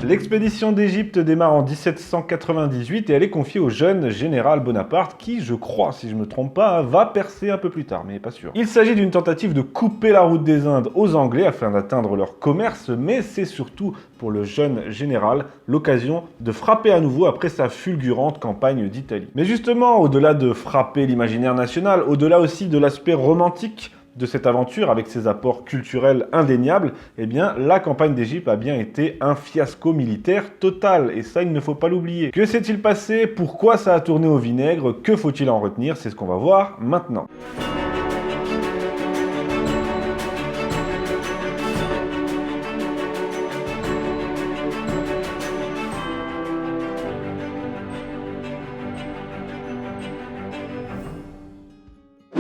L'expédition d'Égypte démarre en 1798 et elle est confiée au jeune général Bonaparte qui, je crois, si je ne me trompe pas, va percer un peu plus tard, mais pas sûr. Il s'agit d'une tentative de couper la route des Indes aux Anglais afin d'atteindre leur commerce, mais c'est surtout pour le jeune général l'occasion de frapper à nouveau après sa fulgurante campagne d'Italie. Mais justement, au-delà de frapper l'imaginaire national, au-delà aussi de l'aspect romantique de cette aventure avec ses apports culturels indéniables, eh bien, la campagne d'Égypte a bien été un fiasco militaire total, et ça, il ne faut pas l'oublier. Que s'est-il passé? Pourquoi ça a tourné au vinaigre? Que faut-il en retenir? C'est ce qu'on va voir maintenant.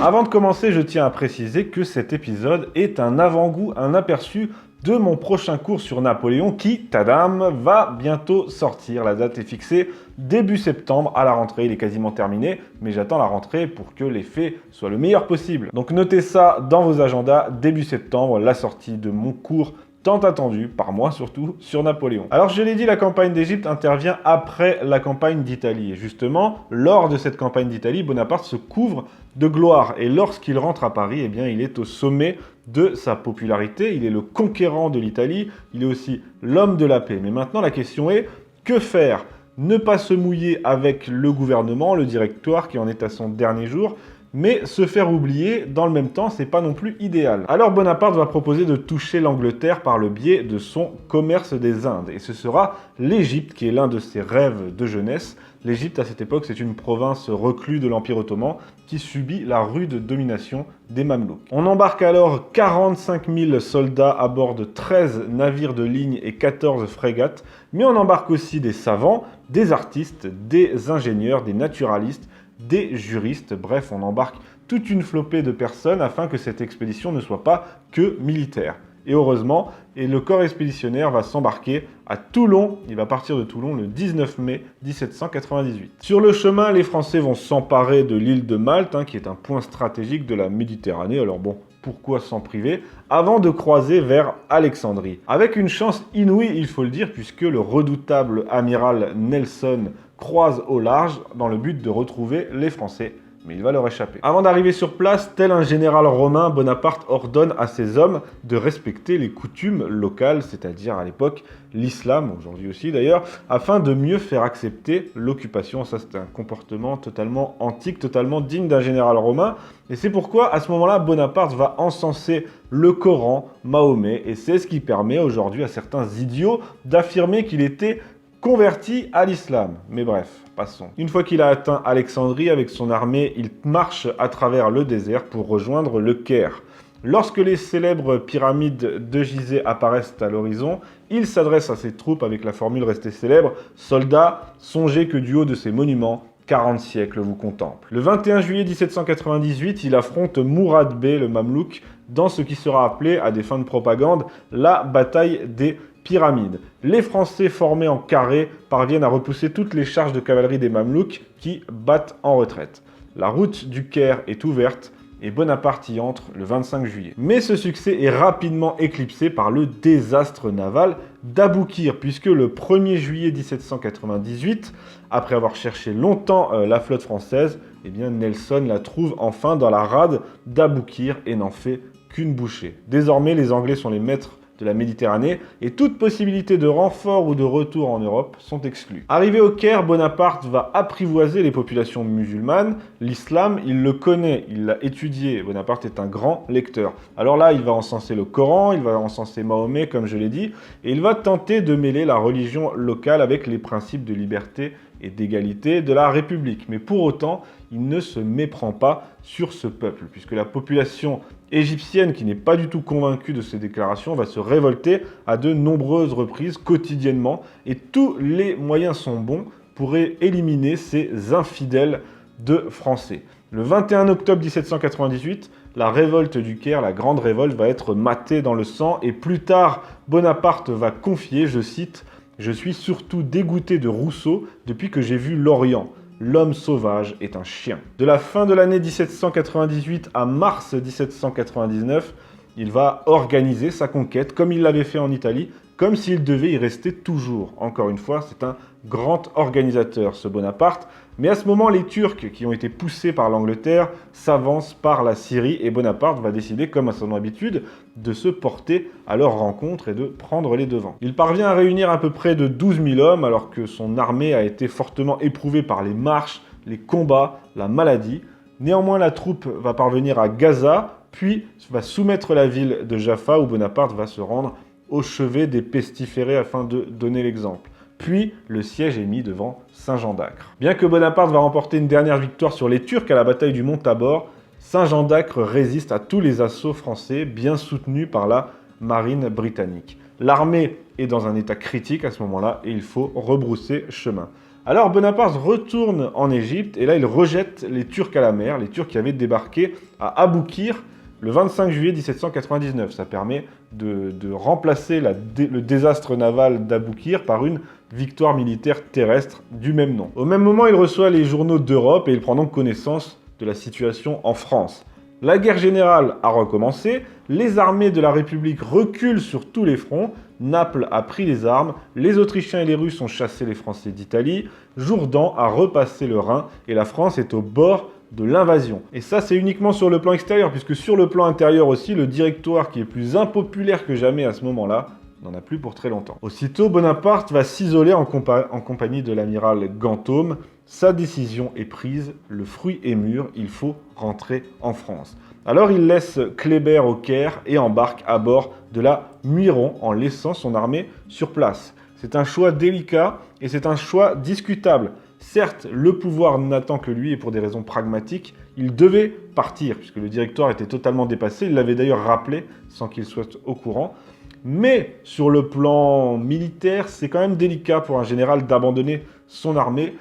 Avant de commencer, je tiens à préciser que cet épisode est un avant-goût, un aperçu de mon prochain cours sur Napoléon qui, tadam, va bientôt sortir. La date est fixée début septembre à la rentrée. Il est quasiment terminé, mais j'attends la rentrée pour que l'effet soit le meilleur possible. Donc notez ça dans vos agendas, début septembre, la sortie de mon cours tant attendu, par moi surtout, sur Napoléon. Alors je l'ai dit, la campagne d'Égypte intervient après la campagne d'Italie. Et justement, lors de cette campagne d'Italie, Bonaparte se couvre de gloire. Et lorsqu'il rentre à Paris, eh bien, il est au sommet de sa popularité. Il est le conquérant de l'Italie. Il est aussi l'homme de la paix. Mais maintenant, la question est, que faire? Ne pas se mouiller avec le gouvernement, le directoire qui en est à son dernier jour, mais se faire oublier dans le même temps, c'est pas non plus idéal. Alors Bonaparte va proposer de toucher l'Angleterre par le biais de son commerce des Indes. Et ce sera l'Égypte qui est l'un de ses rêves de jeunesse. L'Égypte, à cette époque, c'est une province recluse de l'Empire ottoman qui subit la rude domination des Mamelouks. On embarque alors 45 000 soldats à bord de 13 navires de ligne et 14 frégates, mais on embarque aussi des savants, des artistes, des ingénieurs, des naturalistes, des juristes, bref, on embarque toute une flopée de personnes afin que cette expédition ne soit pas que militaire. Et heureusement, le corps expéditionnaire va s'embarquer à Toulon. Il va partir de Toulon le 19 mai 1798. Sur le chemin, les Français vont s'emparer de l'île de Malte, qui est un point stratégique de la Méditerranée. Alors bon, pourquoi s'en priver? Avant de croiser vers Alexandrie. Avec une chance inouïe, il faut le dire, puisque le redoutable amiral Nelson croise au large dans le but de retrouver les Français. Mais il va leur échapper. Avant d'arriver sur place, tel un général romain, Bonaparte ordonne à ses hommes de respecter les coutumes locales, c'est-à-dire à l'époque l'islam, aujourd'hui aussi d'ailleurs, afin de mieux faire accepter l'occupation. Ça, c'est un comportement totalement antique, totalement digne d'un général romain. Et c'est pourquoi, à ce moment-là, Bonaparte va encenser le Coran, Mahomet, et c'est ce qui permet aujourd'hui à certains idiots d'affirmer qu'il était converti à l'islam. Mais bref, passons. Une fois qu'il a atteint Alexandrie avec son armée, il marche à travers le désert pour rejoindre le Caire. Lorsque les célèbres pyramides de Gizeh apparaissent à l'horizon, il s'adresse à ses troupes avec la formule restée célèbre « Soldats, songez que du haut de ces monuments, 40 siècles vous contemplent ». Le 21 juillet 1798, il affronte Mourad Bey, le Mamelouk, dans ce qui sera appelé, à des fins de propagande, la bataille des Pyramides. Les Français formés en carré parviennent à repousser toutes les charges de cavalerie des Mamelouks qui battent en retraite. La route du Caire est ouverte et Bonaparte y entre le 25 juillet. Mais ce succès est rapidement éclipsé par le désastre naval d'Aboukir, puisque le 1er juillet 1798, après avoir cherché longtemps la flotte française, eh bien Nelson la trouve enfin dans la rade d'Aboukir et n'en fait qu'une bouchée. Désormais, les Anglais sont les maîtres de la Méditerranée et toute possibilité de renfort ou de retour en Europe sont exclues. Arrivé au Caire, Bonaparte va apprivoiser les populations musulmanes. L'islam, il le connaît, il l'a étudié. Bonaparte est un grand lecteur. Alors là, il va encenser le Coran, il va encenser Mahomet, comme je l'ai dit, et il va tenter de mêler la religion locale avec les principes de liberté et d'égalité de la République. Mais pour autant, il ne se méprend pas sur ce peuple, puisque la population égyptienne, qui n'est pas du tout convaincue de ces déclarations, va se révolter à de nombreuses reprises, quotidiennement, et tous les moyens sont bons pour éliminer ces infidèles de Français. Le 21 octobre 1798, la révolte du Caire, la grande révolte, va être matée dans le sang, et plus tard, Bonaparte va confier, je cite, « Je suis surtout dégoûté de Rousseau depuis que j'ai vu l'Orient. L'homme sauvage est un chien. » De la fin de l'année 1798 à mars 1799, il va organiser sa conquête comme il l'avait fait en Italie, comme s'il devait y rester toujours. Encore une fois, c'est un grand organisateur, ce Bonaparte. Mais à ce moment, les Turcs, qui ont été poussés par l'Angleterre, s'avancent par la Syrie et Bonaparte va décider, comme à son habitude, de se porter à leur rencontre et de prendre les devants. Il parvient à réunir à peu près de 12 000 hommes, alors que son armée a été fortement éprouvée par les marches, les combats, la maladie. Néanmoins, la troupe va parvenir à Gaza, puis va soumettre la ville de Jaffa, où Bonaparte va se rendre au chevet des pestiférés afin de donner l'exemple. Puis, le siège est mis devant Saint-Jean d'Acre. Bien que Bonaparte va remporter une dernière victoire sur les Turcs à la bataille du Mont Tabor, Saint-Jean d'Acre résiste à tous les assauts français, bien soutenus par la marine britannique. L'armée est dans un état critique à ce moment-là et il faut rebrousser chemin. Alors Bonaparte retourne en Égypte et là il rejette les Turcs à la mer, les Turcs qui avaient débarqué à Aboukir le 25 juillet 1799. Ça permet de remplacer le désastre naval d'Aboukir par une victoire militaire terrestre du même nom. Au même moment, il reçoit les journaux d'Europe et il prend donc connaissance de la situation en France. La guerre générale a recommencé, les armées de la République reculent sur tous les fronts, Naples a pris les armes, les Autrichiens et les Russes ont chassé les Français d'Italie, Jourdan a repassé le Rhin et la France est au bord de l'invasion. Et ça, c'est uniquement sur le plan extérieur, puisque sur le plan intérieur aussi, le Directoire, qui est plus impopulaire que jamais à ce moment-là, n'en a plus pour très longtemps. Aussitôt, Bonaparte va s'isoler en compagnie de l'amiral Ganthaume. Sa décision est prise, le fruit est mûr, il faut rentrer en France. Alors il laisse Kléber au Caire et embarque à bord de la Muiron en laissant son armée sur place. C'est un choix délicat et c'est un choix discutable. Certes, le pouvoir n'attend que lui et pour des raisons pragmatiques, il devait partir puisque le Directoire était totalement dépassé. Il l'avait d'ailleurs rappelé sans qu'il soit au courant. Mais sur le plan militaire, c'est quand même délicat pour un général d'abandonner son armée,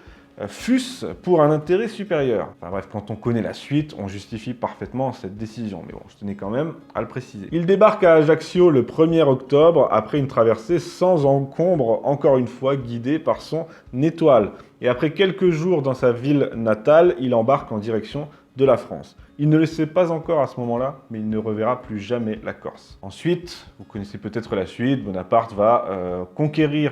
fût-ce pour un intérêt supérieur. Enfin bref, quand on connaît la suite, on justifie parfaitement cette décision. Mais bon, je tenais quand même à le préciser. Il débarque à Ajaccio le 1er octobre, après une traversée sans encombre, encore une fois guidé par son étoile. Et après quelques jours dans sa ville natale, il embarque en direction de la France. Il ne le sait pas encore à ce moment-là, mais il ne reverra plus jamais la Corse. Ensuite, vous connaissez peut-être la suite, Bonaparte va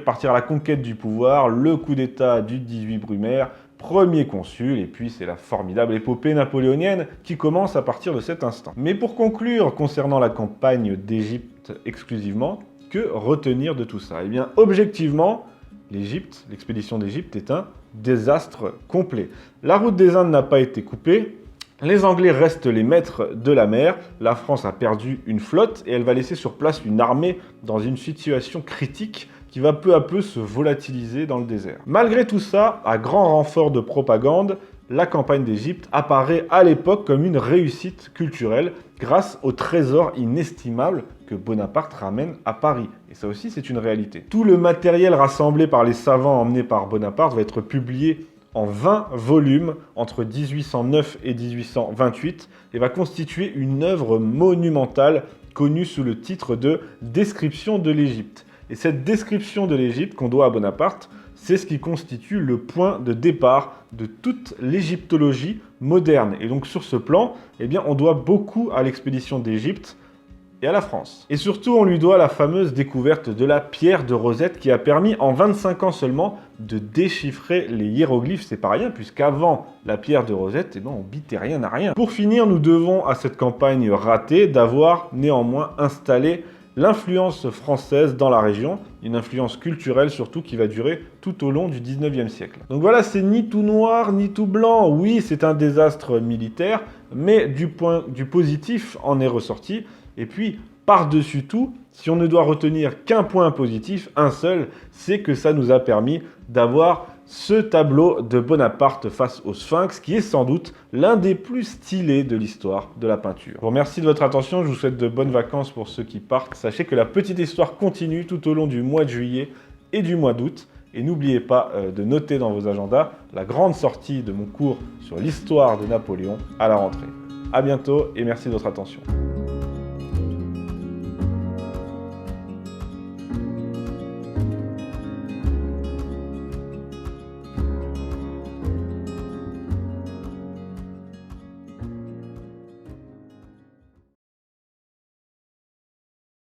partir à la conquête du pouvoir, le coup d'État du 18 Brumaire, premier consul, et puis c'est la formidable épopée napoléonienne qui commence à partir de cet instant. Mais pour conclure, concernant la campagne d'Égypte exclusivement, que retenir de tout ça? Eh bien, objectivement, l'expédition d'Égypte est un désastre complet. La route des Indes n'a pas été coupée, les Anglais restent les maîtres de la mer, la France a perdu une flotte et elle va laisser sur place une armée dans une situation critique qui va peu à peu se volatiliser dans le désert. Malgré tout ça, à grand renfort de propagande, la campagne d'Égypte apparaît à l'époque comme une réussite culturelle grâce au trésor inestimable que Bonaparte ramène à Paris. Et ça aussi, c'est une réalité. Tout le matériel rassemblé par les savants emmenés par Bonaparte va être publié en 20 volumes entre 1809 et 1828 et va constituer une œuvre monumentale connue sous le titre de « Description de l'Égypte ». Et cette description de l'Égypte qu'on doit à Bonaparte, c'est ce qui constitue le point de départ de toute l'égyptologie moderne. Et donc sur ce plan, eh bien, on doit beaucoup à l'expédition d'Égypte et à la France. Et surtout, on lui doit la fameuse découverte de la pierre de Rosette qui a permis en 25 ans seulement de déchiffrer les hiéroglyphes. C'est pas rien, puisqu'avant la pierre de Rosette, eh ben, on bitait rien à rien. Pour finir, nous devons à cette campagne ratée d'avoir néanmoins installé l'influence française dans la région, une influence culturelle surtout qui va durer tout au long du 19e siècle. Donc voilà, c'est ni tout noir ni tout blanc. Oui, c'est un désastre militaire, mais du positif en est ressorti. Et puis, par-dessus tout, si on ne doit retenir qu'un point positif, un seul, c'est que ça nous a permis d'avoir ce tableau de Bonaparte face au Sphinx, qui est sans doute l'un des plus stylés de l'histoire de la peinture. Je vous remercie de votre attention, je vous souhaite de bonnes vacances pour ceux qui partent. Sachez que la petite histoire continue tout au long du mois de juillet et du mois d'août. Et n'oubliez pas de noter dans vos agendas la grande sortie de mon cours sur l'histoire de Napoléon à la rentrée. À bientôt et merci de votre attention.